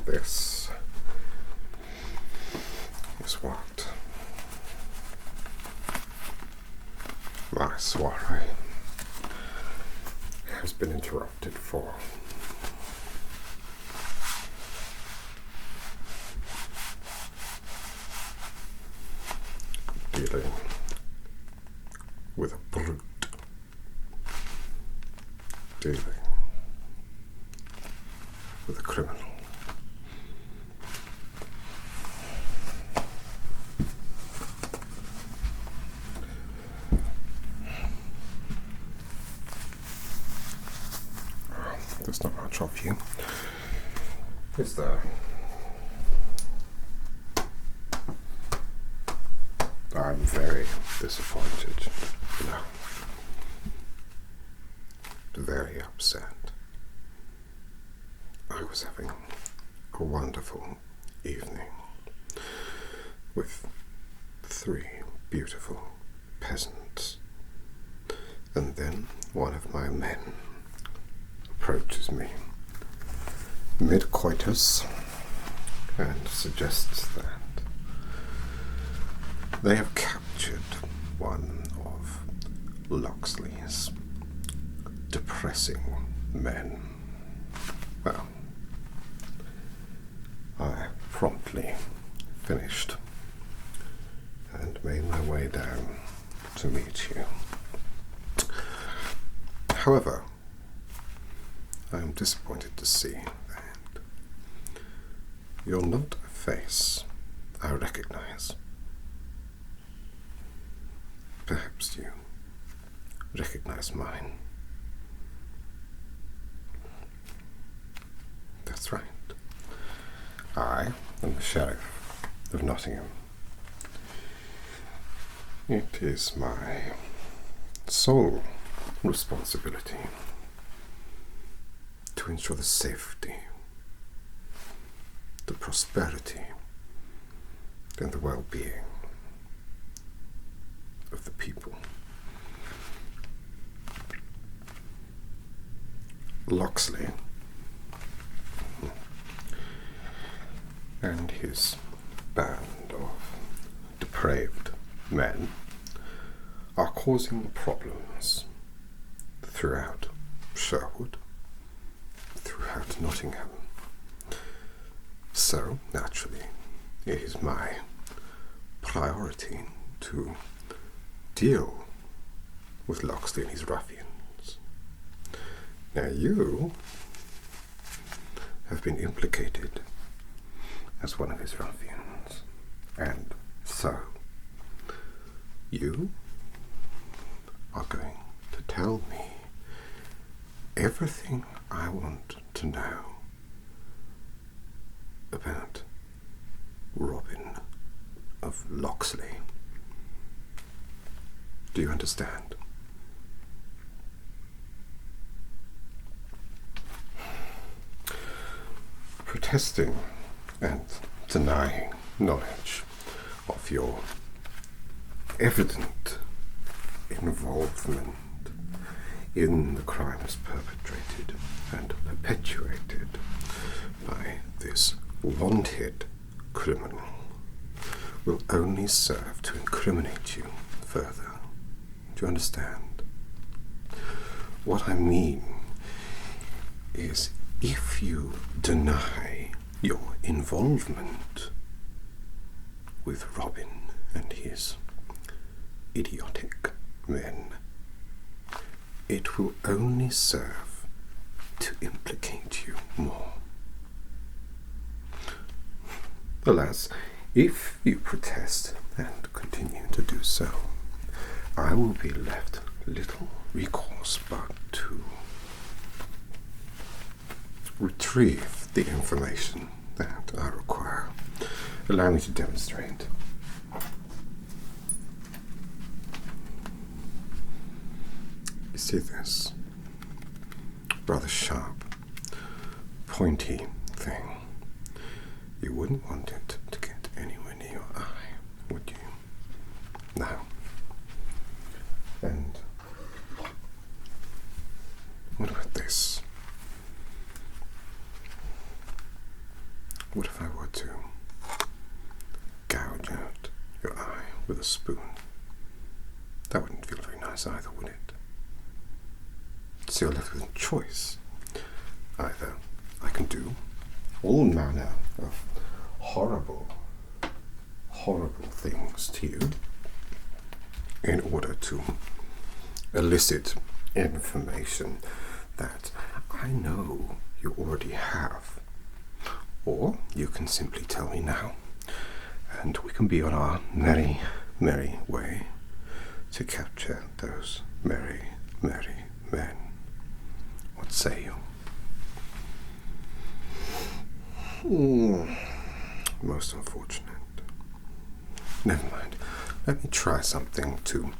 This is what my soiree has been interrupted for. Dealing with a brute. Dealing with a criminal. There's not much of you, is there? I'm very disappointed, no, very upset. I was having a wonderful evening with 3 beautiful peasants, and then one of my men approaches me mid-coitus and suggests that they have captured one of Locksley's depressing men. Well, I promptly finished and made my way down to meet you. However, I am disappointed to see that you're not a face I recognize. Perhaps you recognize mine. That's right. I am the Sheriff of Nottingham. It is my sole responsibility to ensure the safety, the prosperity, and the well-being of the people. Locksley and his band of depraved men are causing problems throughout Sherwood, throughout Nottingham. So, naturally, it is my priority to deal with Locksley and his ruffians. Now you have been implicated as one of his ruffians, and so you are going to tell me everything I want to know about Robyn of Locksley. Do you understand? Protesting and denying knowledge of your evident involvement in the crimes perpetrated and perpetuated by this wanted criminal will only serve to incriminate you further. Do you understand? What I mean is, if you deny your involvement with Robyn and his idiotic men, it will only serve to implicate you more. Alas, if you protest and continue to do so, I will be left little recourse but to retrieve the information that I require. Allow me to demonstrate. You see this rather sharp, pointy thing? You wouldn't want it to get anywhere near your eye, would you? Now, and what about this? What if I were to gouge out your eye with a spoon? That wouldn't feel very nice either, would it? So you're left with a choice. Either I can do all manner of horrible things to you in order to elicit information that I know you already have. Or you can simply tell me now, and we can be on our merry, merry way to capture those merry, merry men. What say you? Most unfortunate. Never mind. Let me try something to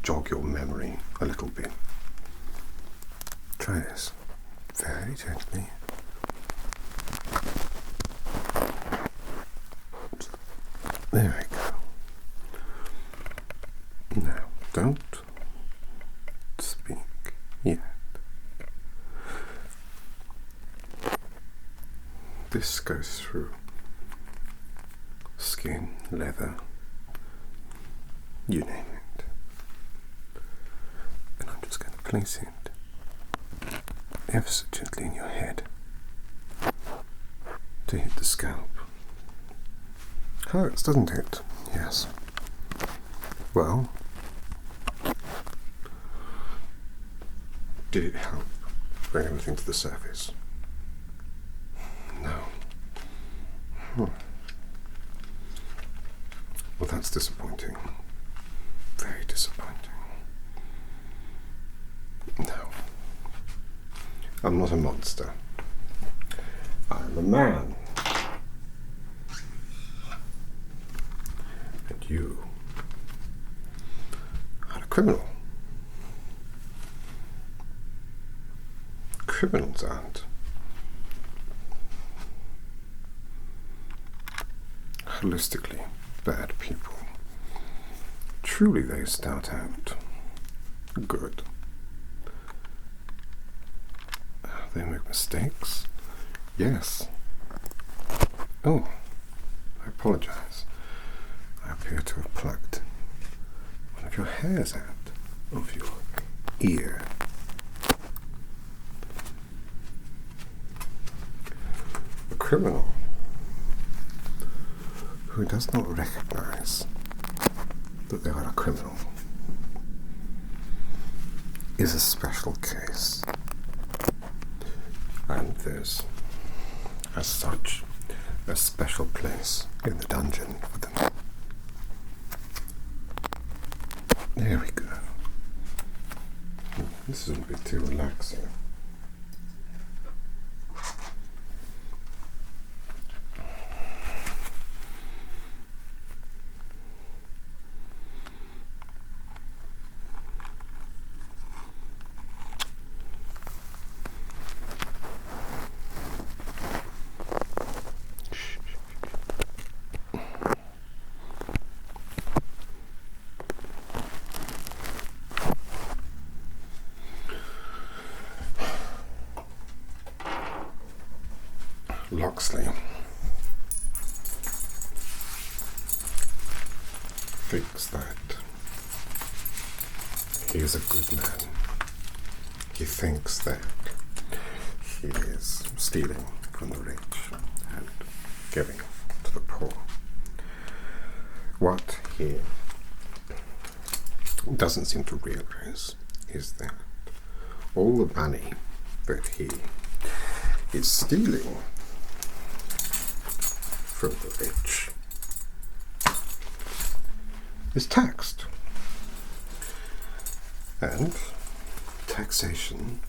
jog your memory a little bit. Try this. Very gently. There we go. Now, don't speak yet. This goes through skin, leather, you name it. And I'm just going to place it ever so gently in your head to hit the scalp. Hurts, doesn't it? Yes. Well, did it help bring everything to the surface? No. Well, that's disappointing. Very disappointing. No. I'm not a monster. I'm a man. And you are a criminal. Criminals aren't holistically bad people. Truly they start out good. They make mistakes. Yes. Oh, I apologize. I appear to have plucked one of your hairs out of your ear. A criminal who does not recognize that they are a criminal is a special case. And there's, as such, a special place in the dungeon for them. There we go. This is a bit too relaxing. Locksley thinks that he is a good man. He thinks that he is stealing from the rich and giving to the poor. What he doesn't seem to realize is that all the money that he is stealing from the rich is taxed. And taxation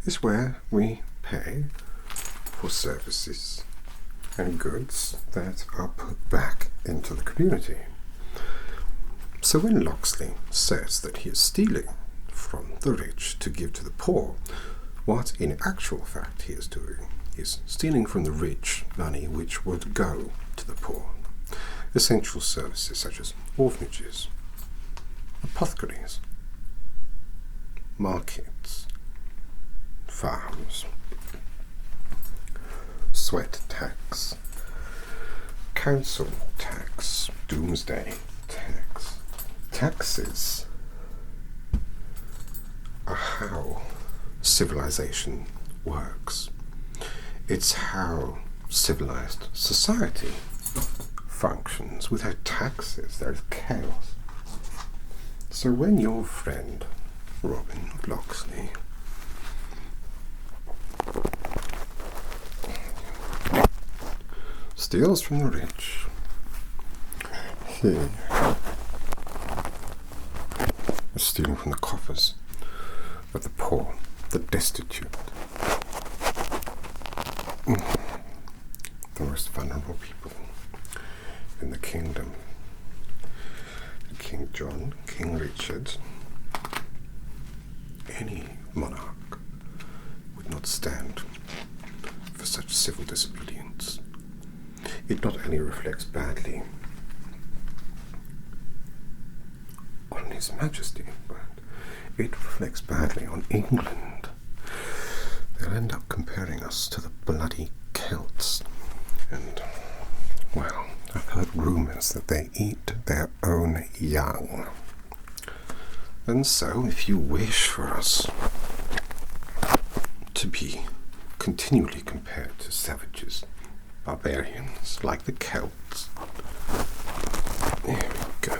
is where we pay for services and goods that are put back into the community. So when Locksley says that he is stealing from the rich to give to the poor, what in actual fact he is doing is stealing from the rich money which would go to the poor. Essential services such as orphanages, apothecaries, markets, farms, sweat tax, council tax, doomsday tax. Taxes are how civilization works. It's how civilized society functions. Without taxes, there is chaos. So when your friend Robyn of Locksley steals from the rich, he is stealing from the coffers of the poor, the destitute, the most vulnerable people in the kingdom. King John, King Richard, any monarch would not stand for such civil disobedience. It not only reflects badly on His Majesty, but it reflects badly on England. They'll end up comparing us to the bloody Celts, and, well, I've heard rumours that they eat their own young. And so, if you wish for us to be continually compared to savages, barbarians, like the Celts, there we go,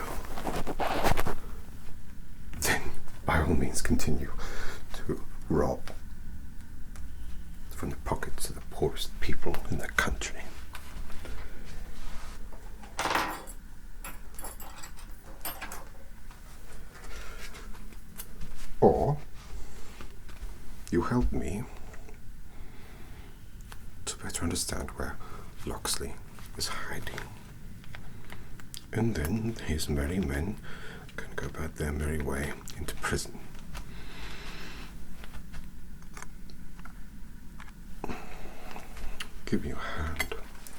then by all means continue to rob from the pockets of the poorest people in the country. Or you help me to better understand where Locksley is hiding. And then his merry men can go about their merry way into prison. Give me your hand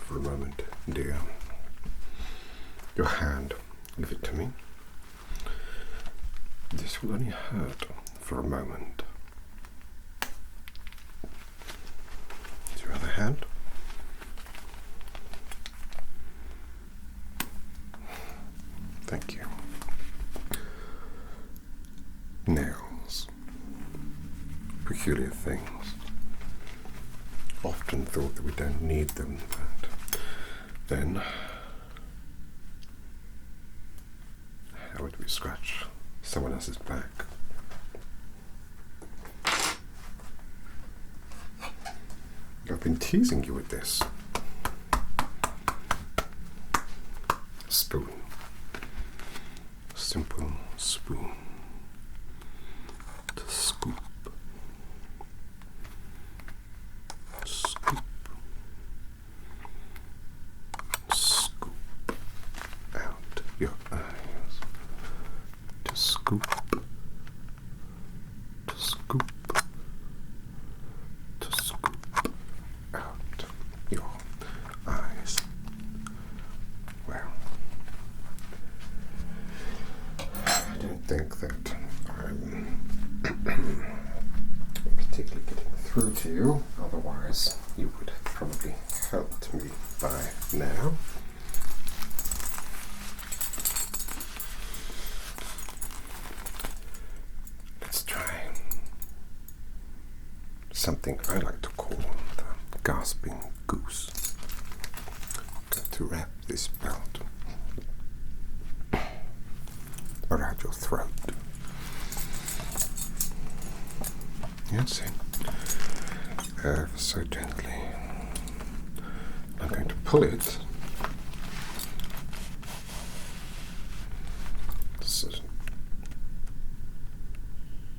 for a moment, dear. Your hand. Give it to me. This will only hurt for a moment. Is your other hand? Thank you. Nails. Peculiar things. Often thought that we don't need them, but then how would we scratch someone else's back? I've been teasing you with this. Spoon. Simple spoon. To scoop. Scoop. Scoop out your eyes. To scoop. To scoop. To scoop out your eyes. Well, I don't think that I'm particularly getting through to you, otherwise you would probably helped me by now. Let's try something I like to call the gasping goose. Got to wrap this belt around your throat. That's it. Ever so gently. I'm going to pull it. So,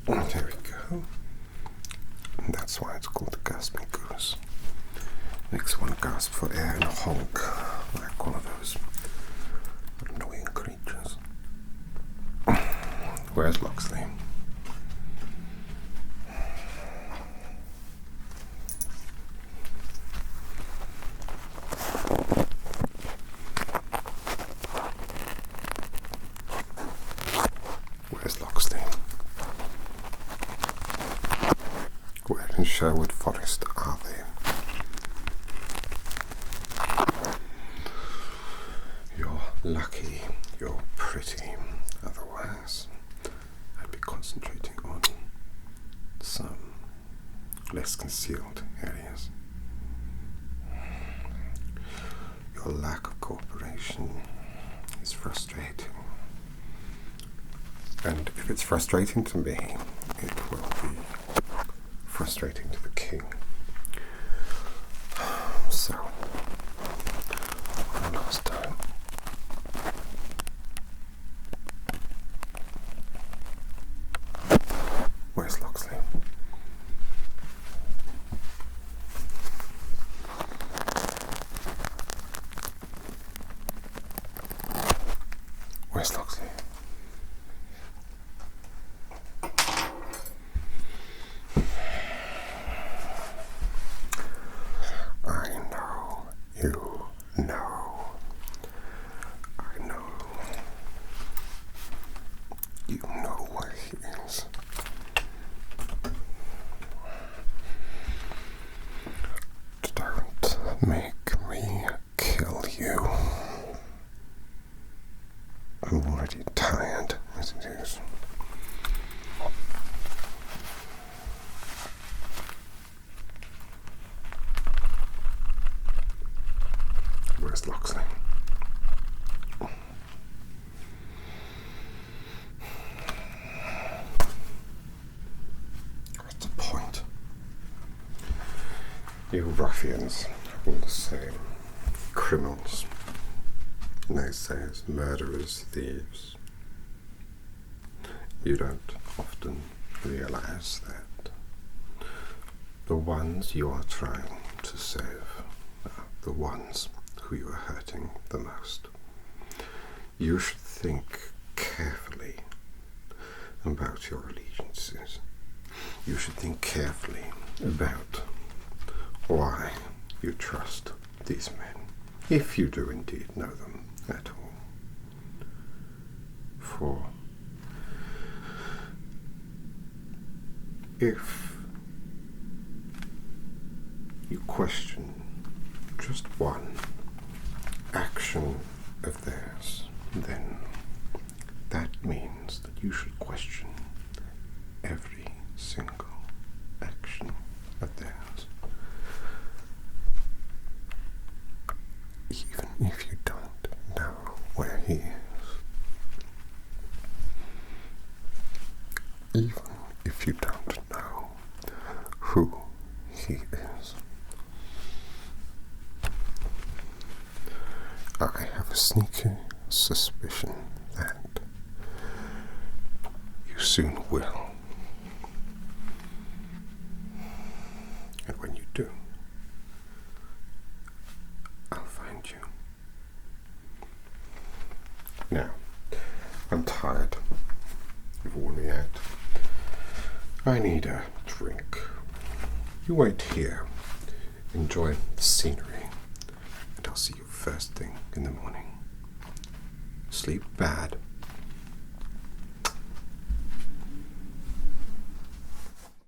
there we go. And that's why it's called the gasping goose. Makes one gasp for air and honk like one of those annoying creatures. Where's Locksley? Where's Locksley? Where in Sherwood Forest are they? You're lucky, you're pretty. Otherwise, I'd be concentrating on some less concealed areas. Your lack of cooperation is frustrating. And if it's frustrating to me, it will be frustrating to the king. So, one last time. Where's Loxley? Where's Loxley? Make me kill you. I'm already tired as it is. Where's Loxley? What's the point? You ruffians. All the same. Criminals, naysayers, murderers, thieves. You don't often realize that the ones you are trying to save are the ones who you are hurting the most. You should think carefully about your allegiances. You should think carefully about why you trust these men, if you do indeed know them at all. For if you question just one action of theirs, then that means that you should question every single action of theirs. Even if you don't know where he is. Even if you don't know who he is. I have a sneaky suspicion that you soon will. And when you do, now, I'm tired. You've worn me out. I need a drink. You wait here. Enjoy the scenery. And I'll see you first thing in the morning. Sleep bad.